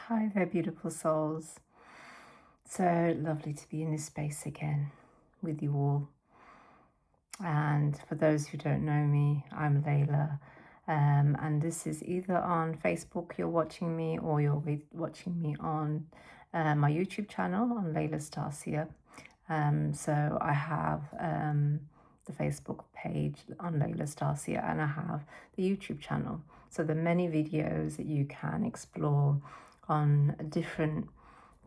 Hi there, beautiful souls. So lovely to be in this space again with you all. And for those who don't know me, I'm Layla. And this is either on Facebook, you're watching me, or you're watching me on my YouTube channel on Layla Stasia. So I have the Facebook page on Layla Stasia, and I have the YouTube channel. So there are many videos that you can explore on different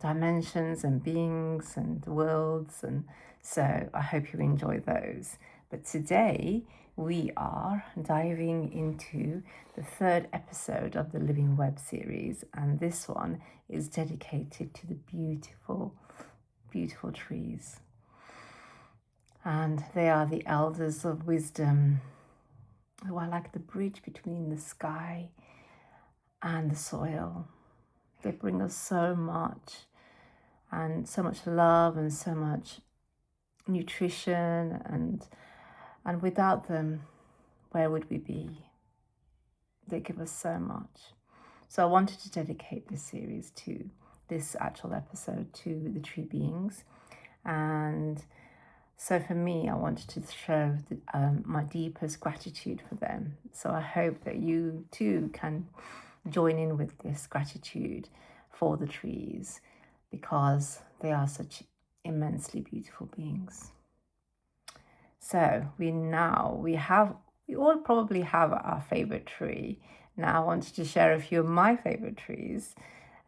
dimensions and beings and worlds, and so I hope you enjoy those. But today we are diving into the third episode of the Living Web series, and this one is dedicated to the beautiful, beautiful trees. And they are the elders of wisdom, who are like the bridge between the sky and the soil. They bring us so much, and so much love and so much nutrition, and without them, where would we be? They give us so much. So I wanted to dedicate this series to this actual episode to the tree beings. And so for me, I wanted to show my deepest gratitude for them. So I hope that you too can join in with this gratitude for the trees, because they are such immensely beautiful beings. So we all probably have our favorite tree. Now I wanted to share a few of my favorite trees.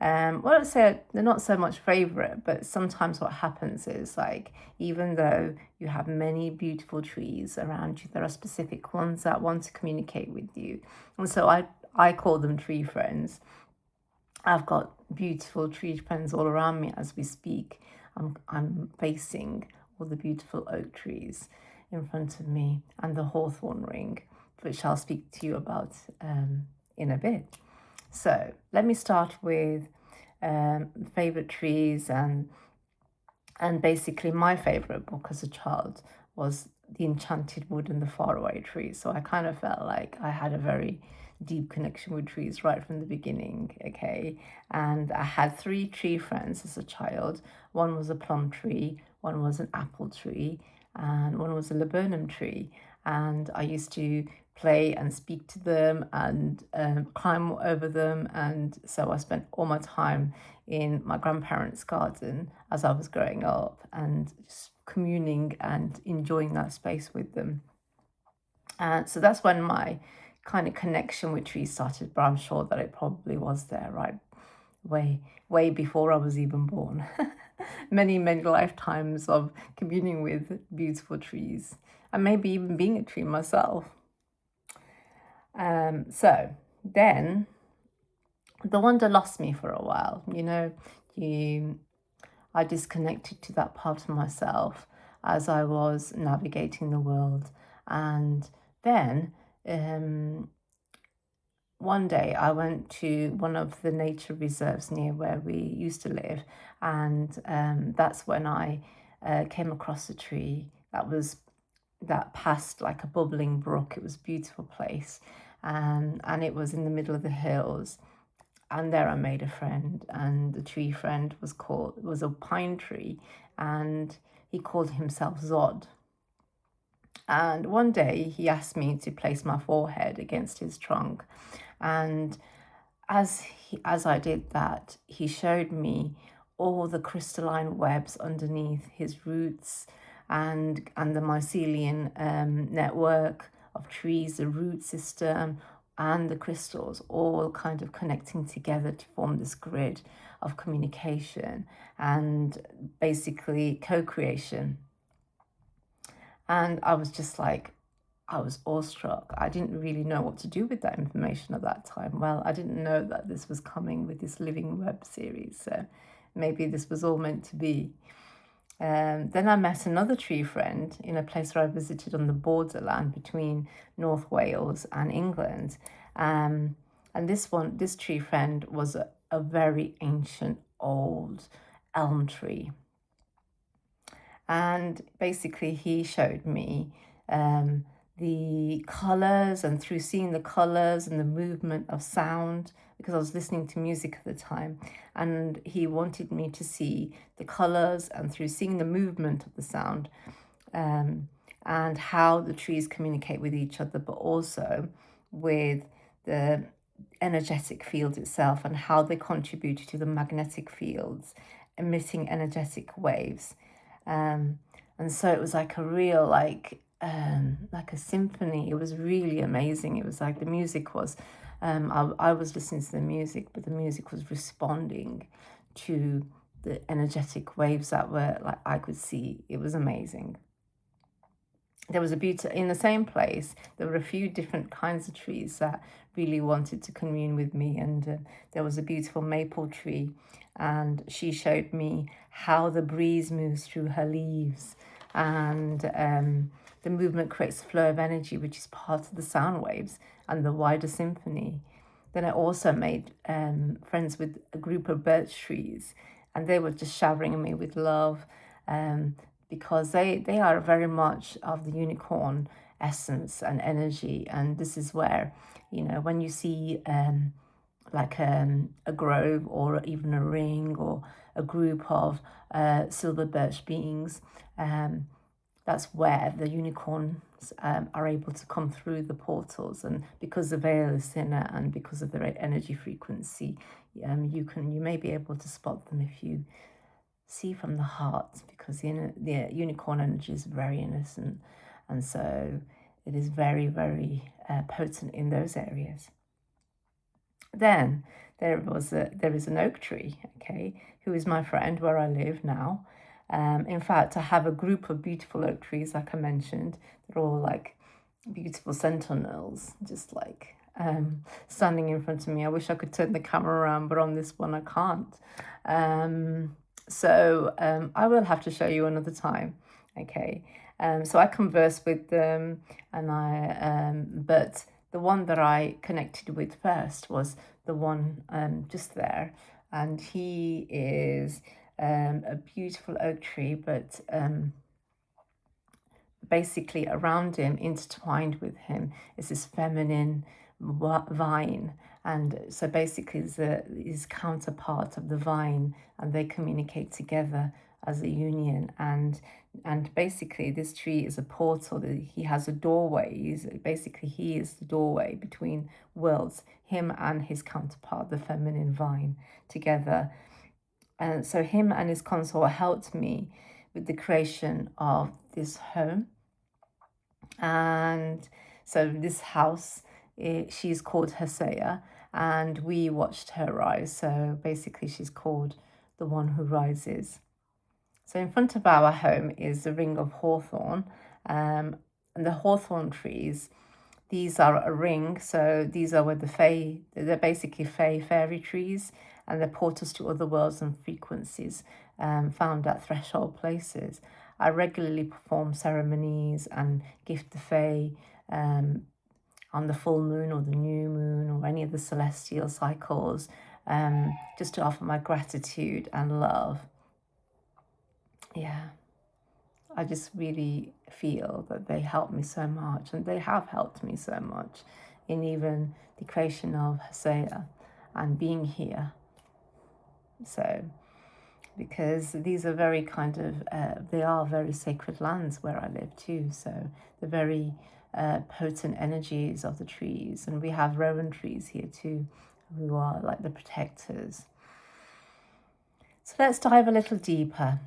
Well, I'd say they're not so much favorite, but sometimes what happens is, like, even though you have many beautiful trees around you, there are specific ones that want to communicate with you. And so I call them tree friends. I've got beautiful tree friends all around me as we speak. I'm facing all the beautiful oak trees in front of me and the hawthorn ring, which I'll speak to you about in a bit. So let me start with favorite trees, and basically my favorite book as a child was The Enchanted Wood and the Faraway Trees. So I kind of felt like I had a very deep connection with trees right from the beginning, okay? And I had three tree friends as a child. One was a plum tree, one was an apple tree, and one was a laburnum tree. And I used to play and speak to them and climb over them. And so I spent all my time in my grandparents' garden as I was growing up, and just communing and enjoying that space with them. And so that's when my kind of connection with trees started, but I'm sure that it probably was there right way before I was even born. Many lifetimes of communing with beautiful trees, and maybe even being a tree myself. So then the wonder lost me for a while. I disconnected to that part of myself as I was navigating the world. And then one day I went to one of the nature reserves near where we used to live, and that's when I came across a tree that passed like a bubbling brook. It was a beautiful place, and it was in the middle of the hills. And there I made a friend, and the tree friend was a pine tree, and he called himself Zod. And one day he asked me to place my forehead against his trunk, and as I did that, he showed me all the crystalline webs underneath his roots, and the mycelial network of trees, the root system, and the crystals all kind of connecting together to form this grid of communication and basically co-creation. And I was just like, I was awestruck. I didn't really know what to do with that information at that time. Well, I didn't know that this was coming with this Living Web series, so maybe this was all meant to be. Then I met another tree friend in a place where I visited on the borderland between North Wales and England. And this tree friend was a very ancient, old elm tree. And basically he showed me the colors, and through seeing the colors and the movement of sound, because I was listening to music at the time, and he wanted me to see the colors, and through seeing the movement of the sound, and how the trees communicate with each other, but also with the energetic field itself and how they contribute to the magnetic fields, emitting energetic waves. And so it was like a real, like a symphony. It was really amazing. It was like the music was, I was listening to the music, but the music was responding to the energetic waves that were like I could see. It was amazing. There was a beauty in the same place. There were a few different kinds of trees that really wanted to commune with me, and there was a beautiful maple tree, and she showed me how the breeze moves through her leaves, and the movement creates a flow of energy, which is part of the sound waves and the wider symphony. Then I also made friends with a group of birch trees, and they were just showering me with love, because they are very much of the unicorn essence and energy. And this is where, when you see like a grove or even a ring or a group of silver birch beings, that's where the unicorns are able to come through the portals. And because the veil is thinner and because of the energy frequency, you may be able to spot them if you see from the heart, because the unicorn energy is very innocent, and so it is very, very potent in those areas. Then there is an oak tree, okay, who is my friend where I live now. In fact, I have a group of beautiful oak trees, like I mentioned. They're all like beautiful sentinels, just like standing in front of me. I wish I could turn the camera around, but on this one I can't. So I will have to show you another time, okay? So I converse with them, and but the one that I connected with first was the one just there, and he is a beautiful oak tree, but basically around him, intertwined with him, is this feminine vine. And so basically his counterpart of the vine, and they communicate together as a union. And basically this tree is a portal. He has a doorway. He is the doorway between worlds, him and his counterpart, the feminine vine, together. And so him and his consort helped me with the creation of this home. And so this house, she's called Hesea, and we watched her rise. So basically she's called the one who rises. So in front of our home is a ring of hawthorn, and the hawthorn trees, these are a ring. So these are where they're basically fairy trees, and they're portals to other worlds and frequencies found at threshold places. I regularly perform ceremonies and gift the fae on the full moon or the new moon or any of the celestial cycles, just to offer my gratitude and love. Yeah, I just really feel that they help me so much, and they have helped me so much in even the creation of Hesea and being here. So, because these are very kind of, they are very sacred lands where I live too. So the very potent energies of the trees. And we have rowan trees here too, who are like the protectors. So let's dive a little deeper.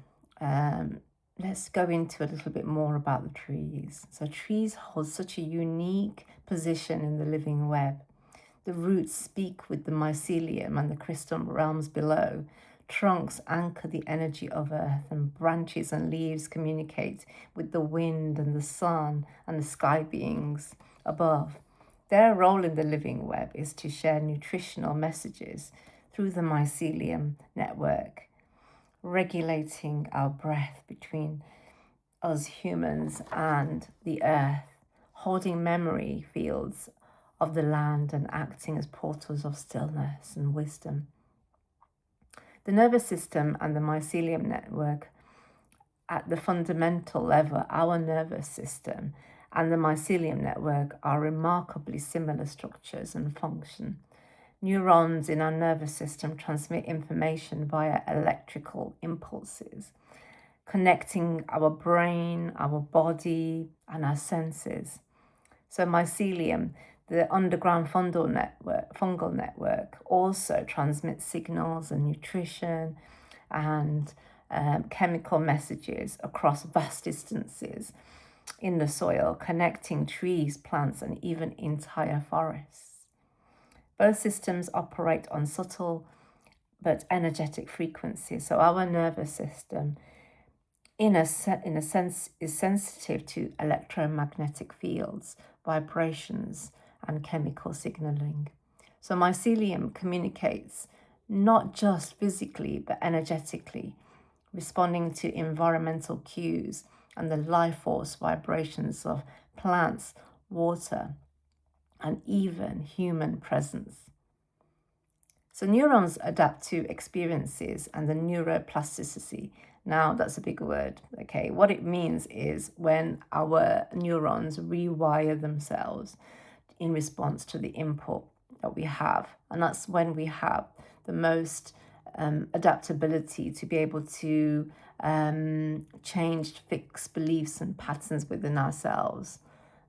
Let's go into a little bit more about the trees. So trees hold such a unique position in the living web. The roots speak with the mycelium and the crystal realms below. Trunks anchor the energy of earth, and branches and leaves communicate with the wind and the sun and the sky beings above. Their role in the living web is to share nutritional messages through the mycelium network, regulating our breath between us humans and the earth, holding memory fields of the land and acting as portals of stillness and wisdom. The nervous system and the mycelium network, at the fundamental level, our nervous system and the mycelium network are remarkably similar structures and function. Neurons in our nervous system transmit information via electrical impulses, connecting our brain, our body, and our senses. So mycelium, the underground fungal network, also transmits signals and nutrition and chemical messages across vast distances in the soil, connecting trees, plants, and even entire forests. Both systems operate on subtle but energetic frequencies. So our nervous system, in a sense, is sensitive to electromagnetic fields, vibrations, and chemical signaling. So mycelium communicates not just physically, but energetically, responding to environmental cues and the life force vibrations of plants, water, and even human presence. So neurons adapt to experiences and the neuroplasticity. Now that's a big word, okay? What it means is when our neurons rewire themselves in response to the input that we have. And that's when we have the most adaptability to be able to change fixed beliefs and patterns within ourselves.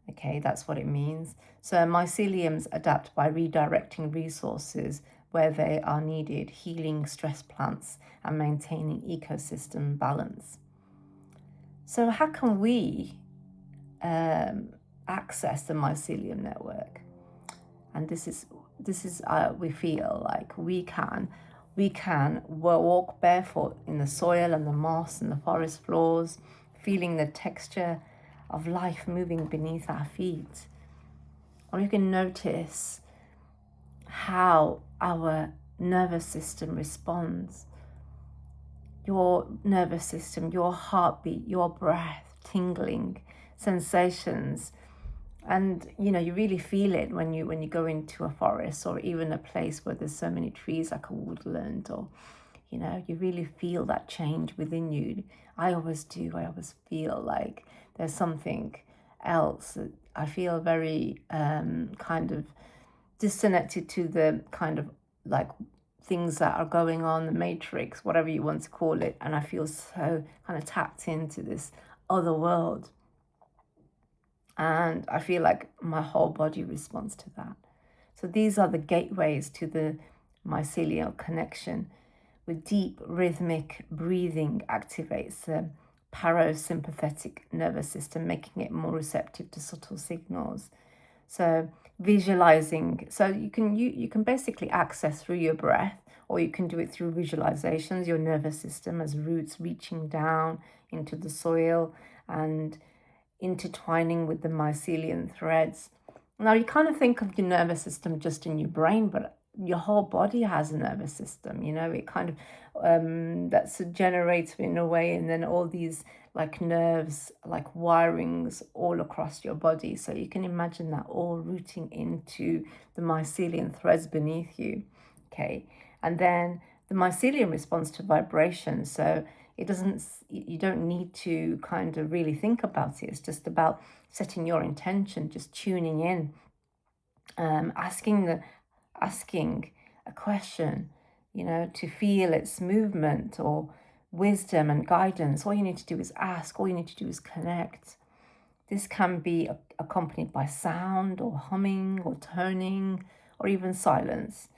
Okay, that's what it means. So myceliums adapt by redirecting resources where they are needed, healing stress plants and maintaining ecosystem balance. So how can we access the mycelium network? And this is we feel like we can walk barefoot in the soil and the moss and the forest floors, feeling the texture of life moving beneath our feet. Or you can notice how our nervous system responds. Your nervous system, your heartbeat, your breath, tingling sensations. And you really feel it when you go into a forest or even a place where there's so many trees, like a woodland, or you really feel that change within you. I always do. I always feel like there's something else. I feel very kind of disconnected to the kind of like things that are going on, the matrix, whatever you want to call it. And I feel so kind of tapped into this other world. And I feel like my whole body responds to that. So these are the gateways to the mycelial connection. With deep rhythmic breathing activates the parasympathetic nervous system, making it more receptive to subtle signals. So visualizing, so you can basically access through your breath, or you can do it through visualizations, your nervous system as roots reaching down into the soil and intertwining with the mycelium threads. Now you kind of think of your nervous system just in your brain, but your whole body has a nervous system. It kind of that's generated in a way, and then all these like nerves, like wirings all across your body. So you can imagine that all rooting into the mycelium threads beneath you. Okay, and then the mycelium responds to vibration. So you don't need to kind of really think about it. It's just about setting your intention, just tuning in, asking a question, to feel its movement or wisdom and guidance. All you need to do is ask. All you need to do is connect. This can be accompanied by sound or humming or toning or even silence,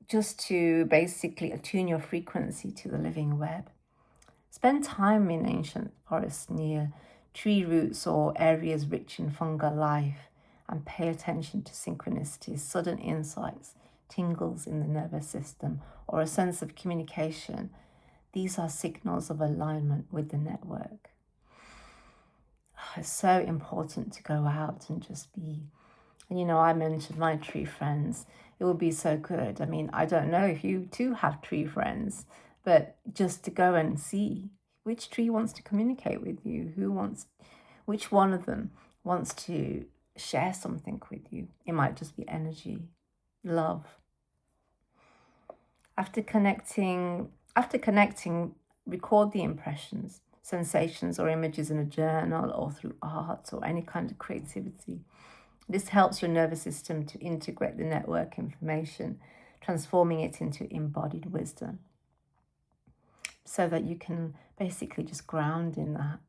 just to basically attune your frequency to the living web. Spend time in ancient forests near tree roots or areas rich in fungal life, and pay attention to synchronicities, sudden insights, tingles in the nervous system, or a sense of communication. These are signals of alignment with the network. It's so important to go out and just be. And I mentioned my tree friends. It would be so good. I mean, I don't know if you too have tree friends, but just to go and see which tree wants to communicate with you, which one of them wants to share something with you. It might just be energy, love. After connecting, record the impressions, sensations, or images in a journal or through art or any kind of creativity. This helps your nervous system to integrate the network information, transforming it into embodied wisdom, so that you can basically just ground in that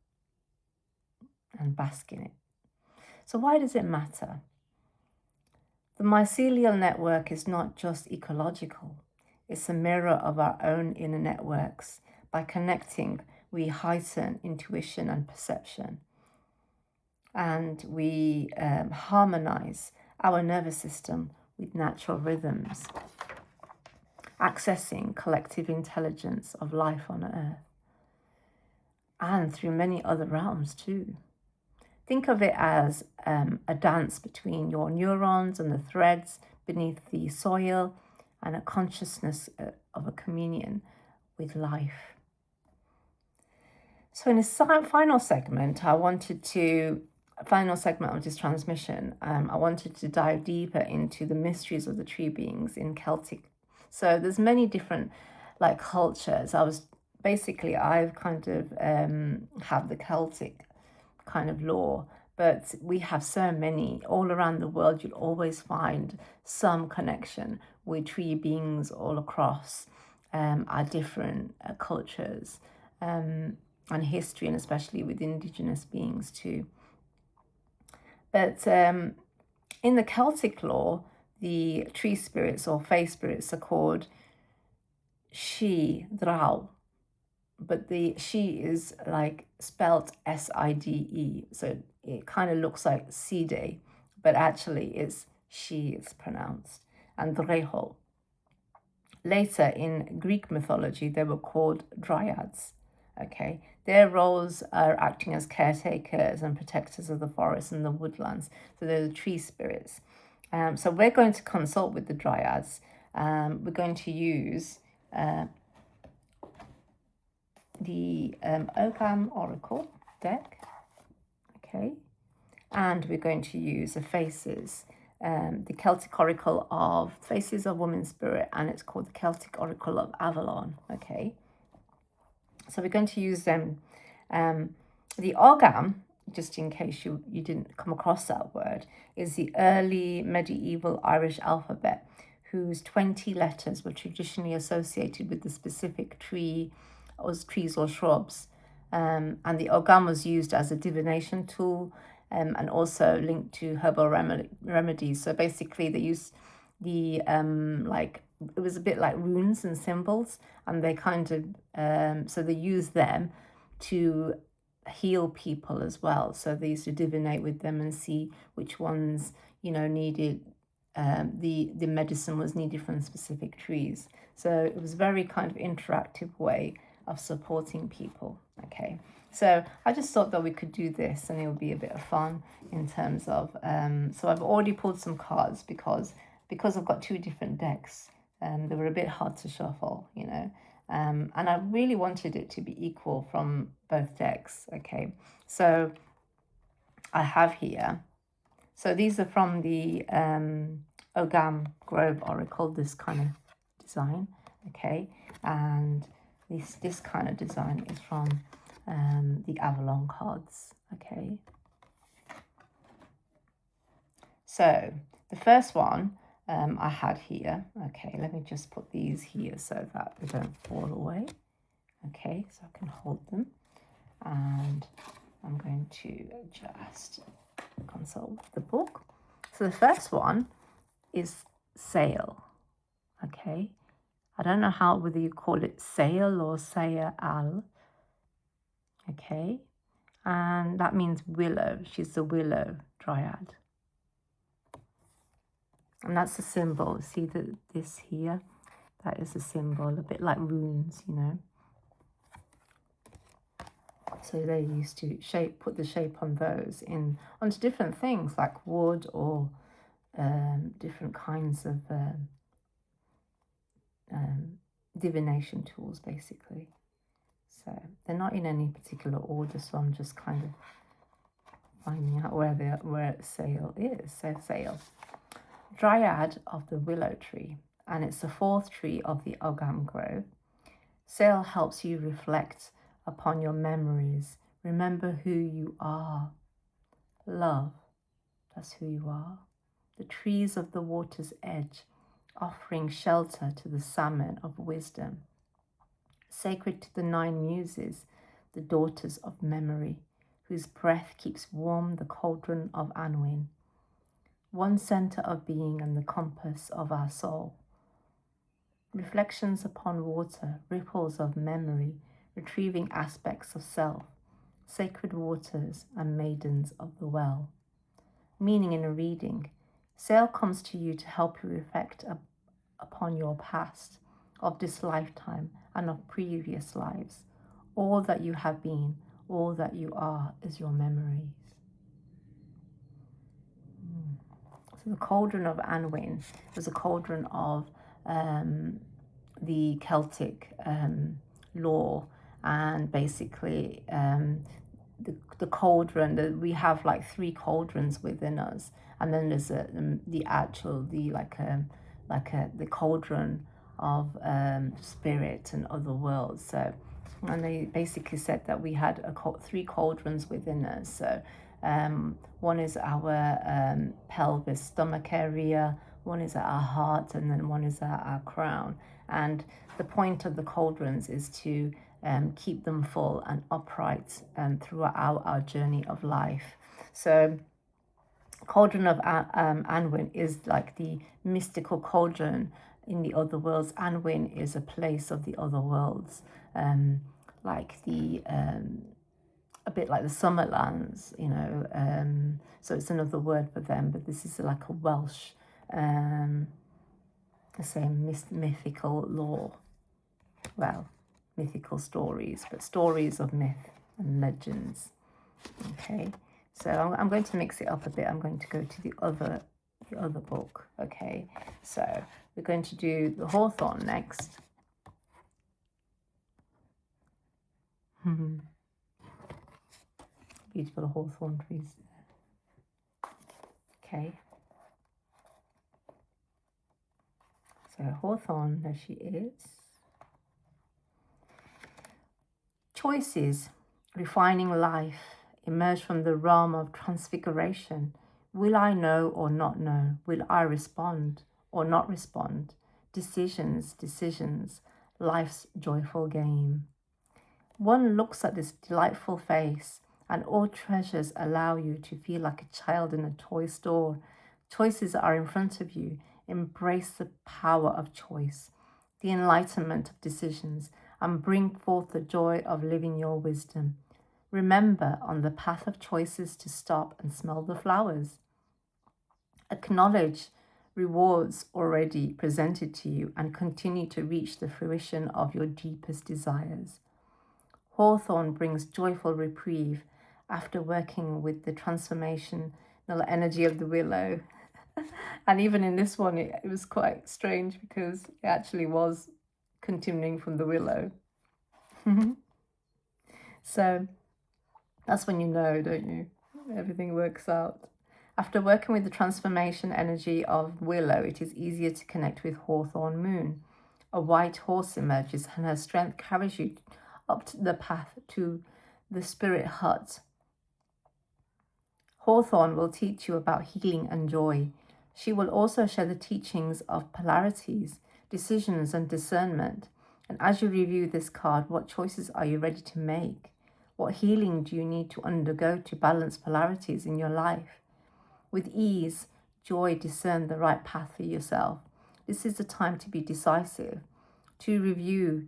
and bask in it. So why does it matter? The mycelial network is not just ecological, it's a mirror of our own inner networks. By connecting, we heighten intuition and perception, and we harmonize our nervous system with natural rhythms, accessing collective intelligence of life on earth and through many other realms too. Think of it as a dance between your neurons and the threads beneath the soil, and a consciousness of a communion with life. So in this final segment of this transmission, I wanted to dive deeper into the mysteries of the tree beings in Celtic. So there's many different cultures. I've kind of have the Celtic kind of lore, but we have so many all around the world. You'll always find some connection with tree beings all across our different cultures and history, and especially with indigenous beings too. But in the Celtic lore, the tree spirits or fae spirits are called Shi-Draw, but the she is spelt S-I-D-E, so it kind of looks like Side, but actually it's she is pronounced, and Dreho. Later in Greek mythology, they were called dryads. Okay, their roles are acting as caretakers and protectors of the forest and the woodlands. So they're the tree spirits. So we're going to consult with the dryads. We're going to use the Ogham Oracle deck, okay, and we're going to use the Faces, the Celtic Oracle of Faces of Woman Spirit, and it's called the Celtic Oracle of Avalon, okay. So we're going to use them. The Ogham, just in case you didn't come across that word, is the early medieval Irish alphabet, whose 20 letters were traditionally associated with the specific trees or shrubs. And the Ogham was used as a divination tool and also linked to herbal remedies. So basically they used the it was a bit like runes and symbols, and they kind of so they used them to heal people as well. So they used to divinate with them and see which ones needed the medicine was needed from specific trees. So it was a very kind of interactive way of supporting people. Okay, so I just thought that we could do this and it would be a bit of fun in terms of so I've already pulled some cards because I've got two different decks. They were a bit hard to shuffle, and I really wanted it to be equal from both decks. Okay, so I have here, so these are from the Ogham Grove Oracle, this kind of design, okay, and this kind of design is from the Avalon cards, okay. So the first one I had here, okay, let me just put these here so that they don't fall away, okay, so I can hold them, and I'm going to just consult with the book. So the first one is sail, okay. I don't know whether you call it sail or saya al, okay, and that means willow. She's the willow dryad, and that's the symbol. See this here, that is a symbol, a bit like runes, So they used to put the shape on those onto different things like wood or different kinds of divination tools, basically. So they're not in any particular order, so I'm just kind of finding out where sail is. So sail, dryad of the willow tree, and it's the fourth tree of the Ogham Grove. Sail helps you reflect upon your memories, remember who you are, love That's who you are. The trees of the water's edge, offering shelter to the salmon of wisdom. Sacred to the 9 muses, the daughters of memory, whose breath keeps warm the cauldron of Anwin. One center of being and the compass of our soul. Reflections upon water, ripples of memory, retrieving aspects of self, sacred waters and maidens of the well. Meaning in a reading, Sail comes to you to help you reflect upon your past, of this lifetime and of previous lives. All that you have been, all that you are is your memories. So the cauldron of Anwin was a cauldron of the Celtic lore, and basically the cauldron, we have like 3 cauldrons within us, and then there's the cauldron of spirit and other worlds. So, and they basically said that we had 3 cauldrons within us. So one is our pelvis, stomach area, one is at our heart, and then one is at our crown. And the point of the cauldrons is to keep them full and upright throughout our journey of life. So cauldron of Anwin is like the mystical cauldron in the other worlds. Anwin is a place of the other worlds, like the a bit like the Summerlands, you know. So it's another word for them, but this is like a Welsh, the same mythical lore. Well, mythical stories, but stories of myth and legends. Okay, so I'm going to mix it up a bit. I'm going to go to the other book. Okay, so we're going to do the hawthorn next. Beautiful hawthorn trees. Okay, so hawthorn, there she is. Choices, refining life, emerge from the realm of transfiguration. Will I know or not know? Will I respond or not respond? Decisions, life's joyful game. One looks at this delightful face, and all treasures allow you to feel like a child in a toy store. Choices are in front of you. Embrace the power of choice, the enlightenment of decisions, and bring forth the joy of living your wisdom. Remember on the path of choices to stop and smell the flowers. Acknowledge rewards already presented to you and continue to reach the fruition of your deepest desires. Hawthorn brings joyful reprieve after working with the transformational energy of the willow. And even in this one, it was quite strange because it actually was continuing from the willow. So that's when you know, don't you? Everything works out. After working with the transformation energy of willow, it is easier to connect with hawthorn moon. A white horse emerges and her strength carries you up the path to the spirit hut. Hawthorn will teach you about healing and joy. She will also share the teachings of polarities, decisions, and discernment. And as you review this card, what choices are you ready to make? What healing do you need to undergo to balance polarities in your life? With ease, joy, discern the right path for yourself. This is the time to be decisive, to review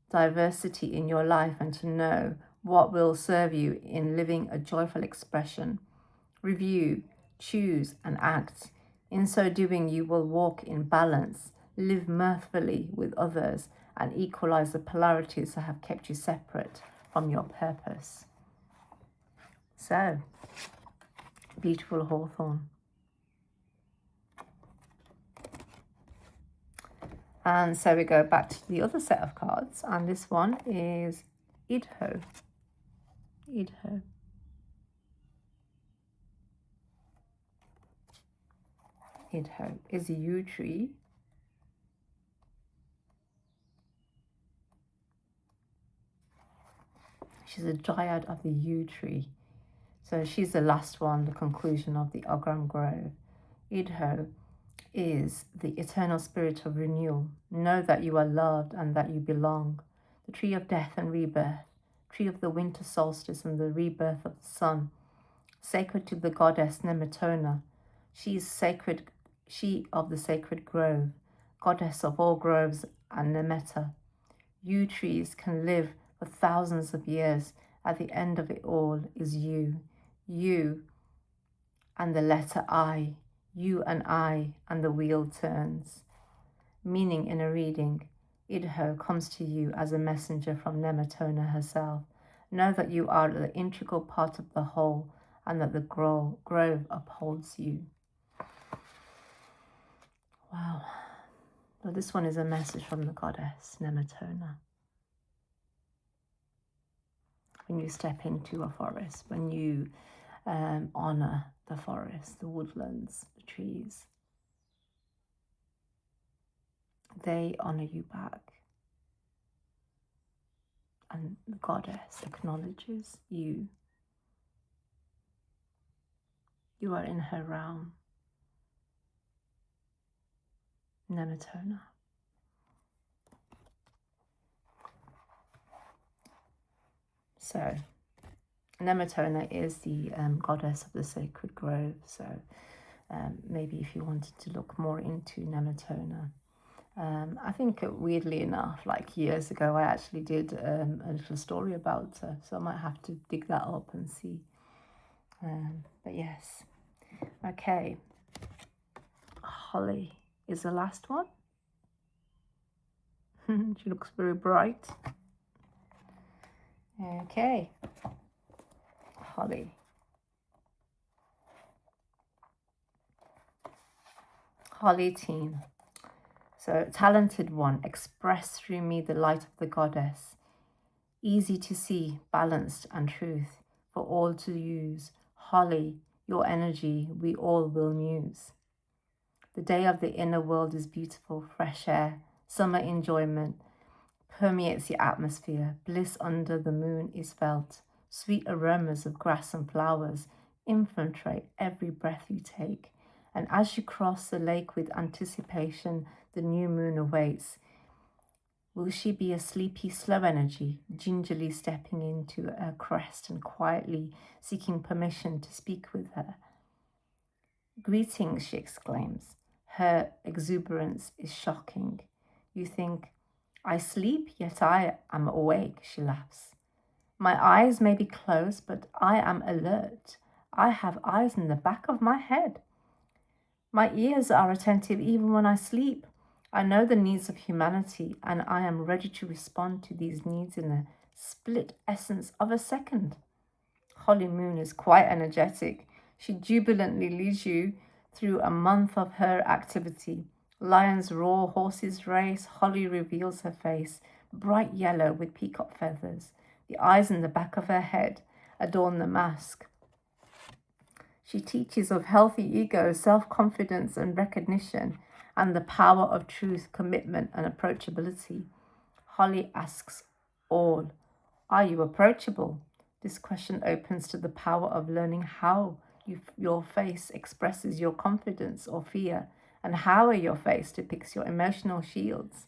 diversity in your life and to know what will serve you in living a joyful expression. Review, choose, and act. In so doing, you will walk in balance, live mirthfully with others, and equalize the polarities that have kept you separate from your purpose. So, beautiful hawthorn. And so we go back to the other set of cards, and this one is Idho. Idho. Idho is a yew tree. She's a dryad of the yew tree. So she's the last one, the conclusion of the Ogram Grove. Idho is the eternal spirit of renewal. Know that you are loved and that you belong. The tree of death and rebirth, tree of the winter solstice and the rebirth of the sun, sacred to the goddess Nemetona. She is sacred, she of the sacred grove, goddess of all groves and Nemeta. You trees can live for thousands of years. At the end of it all is you. You and the letter I. You and I, and the wheel turns. Meaning in a reading, Idho comes to you as a messenger from Nemetona herself. Know that you are the integral part of the whole, and that the grove upholds you. Wow. Well, this one is a message from the goddess Nemetona. When you step into a forest, when you honor the forest, the woodlands, the trees, they honor you back. And the goddess acknowledges you. You are in her realm. Nemetona. So, Nemetona is the goddess of the sacred grove. So, maybe if you wanted to look more into Nemetona, I think weirdly enough, like years ago, I actually did a little story about her. So I might have to dig that up and see. But yes, okay. Holly is the last one. She looks very bright. Okay, Holly. Holly teen. So, talented one, express through me the light of the goddess. Easy to see, balanced and truth, for all to use. Holly, your energy we all will muse. The day of the inner world is beautiful, fresh air, summer enjoyment permeates the atmosphere. Bliss under the moon is felt. Sweet aromas of grass and flowers infiltrate every breath you take. And as you cross the lake with anticipation, the new moon awaits. Will she be a sleepy, slow energy, gingerly stepping into her crest and quietly seeking permission to speak with her? Greetings, she exclaims. Her exuberance is shocking. You think, I sleep, yet I am awake, she laughs. My eyes may be closed, but I am alert. I have eyes in the back of my head. My ears are attentive even when I sleep. I know the needs of humanity, and I am ready to respond to these needs in a split essence of a second. Holly Moon is quite energetic. She jubilantly leads you through a month of her activity. Lions roar, horses race, Holly reveals her face, bright yellow with peacock feathers. The eyes in the back of her head adorn the mask. She teaches of healthy ego, self-confidence and recognition, and the power of truth, commitment and approachability. Holly asks all, are you approachable? This question opens to the power of learning how your face expresses your confidence or fear, and how your face depicts your emotional shields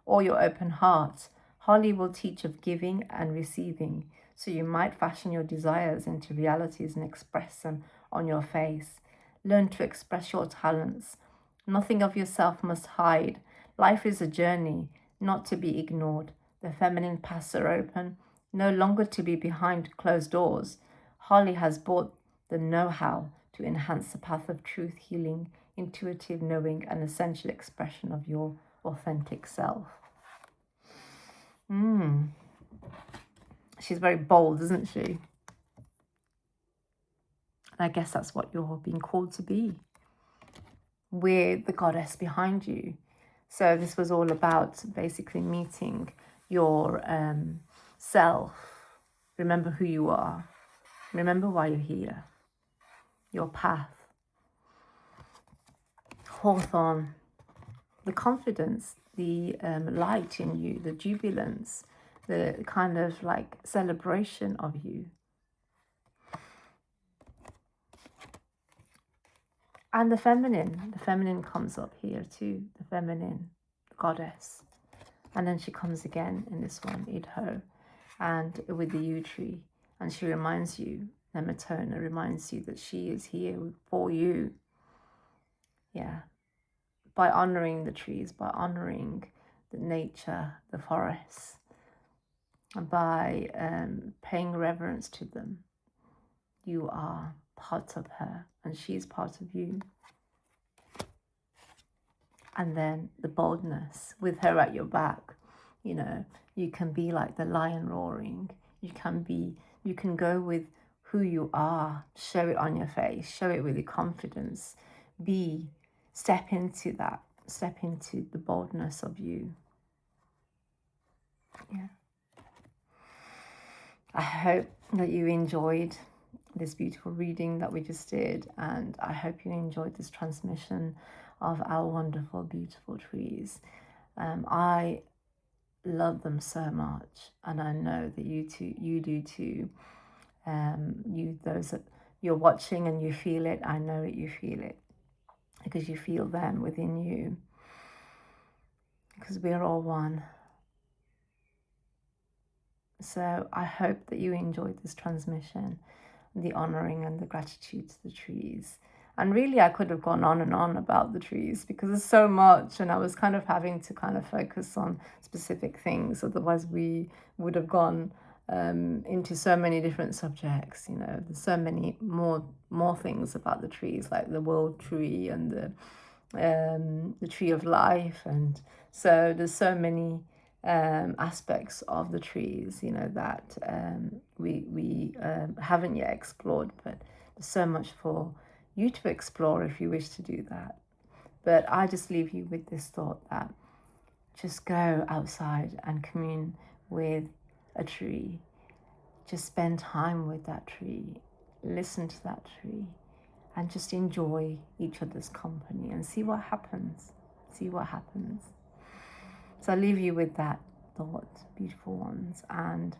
or your open heart. Holly will teach of giving and receiving, so you might fashion your desires into realities and express them on your face. Learn to express your talents. Nothing of yourself must hide. Life is a journey, not to be ignored. The feminine paths are open, no longer to be behind closed doors. Holly has brought the know-how to enhance the path of truth, healing, intuitive knowing, and essential expression of your authentic self. She's very bold, isn't she? And I guess that's what you're being called to be, with the goddess behind you. So this was all about basically meeting your self. Remember who you are. Remember why you're here. Your path. Hawthorn. The confidence, the light in you, the jubilance, the kind of like celebration of you. And the feminine comes up here too, the feminine goddess. And then she comes again in this one, Idho, and with the yew tree. And she reminds you, the Matona reminds you that she is here for you. Yeah. By honoring the trees, by honoring the nature, the forests, and by paying reverence to them, you are part of her and she's part of you. And then the boldness with her at your back, you know, you can be like the lion roaring. You can go with who you are, show it on your face, show it with your confidence. Step into that, step into the boldness of you. Yeah. I hope that you enjoyed this beautiful reading that we just did, and I hope you enjoyed this transmission of our wonderful, beautiful trees. I love them so much, and I know that you do too. Those that you're watching and you feel it, I know that you feel it because you feel them within you, because we're all one. So I hope that you enjoyed this transmission, the honoring and the gratitude to the trees. And really, I could have gone on and on about the trees because there's so much, and I was kind of having to kind of focus on specific things. Otherwise, we would have gone into so many different subjects. You know, there's so many more things about the trees, like the world tree and the tree of life, and so there's so many aspects of the trees, you know, that we haven't yet explored, but there's so much for you to explore if you wish to do that. But I just leave you with this thought that just go outside and commune with a tree. Just spend time with that tree, listen to that tree, and just enjoy each other's company and see what happens. See what happens. So I leave you with that thought, beautiful ones. And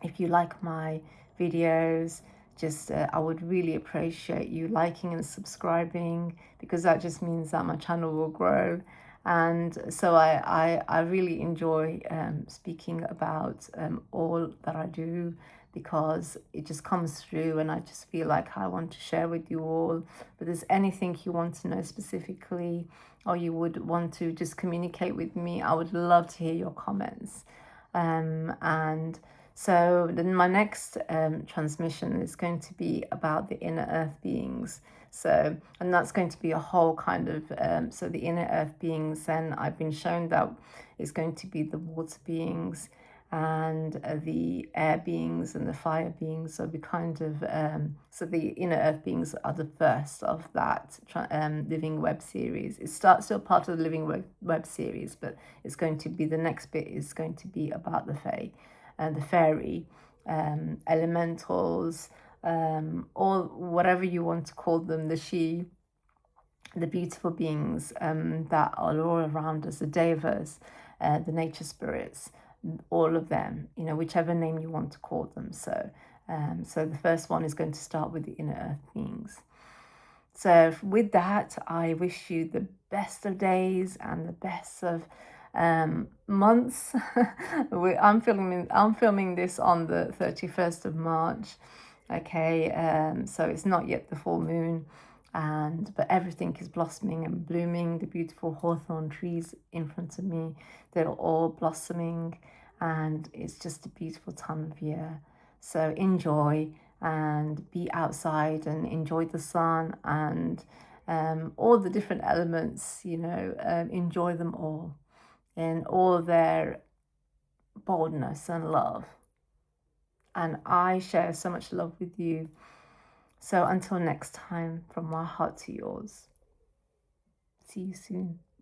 if you like my videos, just I would really appreciate you liking and subscribing, because that just means that my channel will grow. And so I really enjoy speaking about all that I do, because it just comes through and I just feel like I want to share with you all. But there's anything you want to know specifically, or you would want to just communicate with me, I would love to hear your comments. And so then my next transmission is going to be about the inner earth beings. So, and that's going to be a whole kind of, so the inner earth beings, then I've been shown that is going to be the water beings and the air beings and the fire beings. So we kind of, so the inner earth beings are the first of that living web series. It's still part of the living web series, but it's going to be, the next bit is going to be about the fae and the fairy, elementals, or whatever you want to call them, the she, the beautiful beings that are all around us, the devas, the nature spirits, all of them, you know, whichever name you want to call them. So, so the first one is going to start with the inner earth beings. So with that, I wish you the best of days and the best of months. I'm filming this on the 31st of March. Okay, so it's not yet the full moon, but everything is blossoming and blooming. The beautiful hawthorn trees in front of me, they're all blossoming, and it's just a beautiful time of year. So enjoy and be outside and enjoy the sun and all the different elements, you know, enjoy them all in all their boldness and love. And I share so much love with you. So until next time, from my heart to yours. See you soon.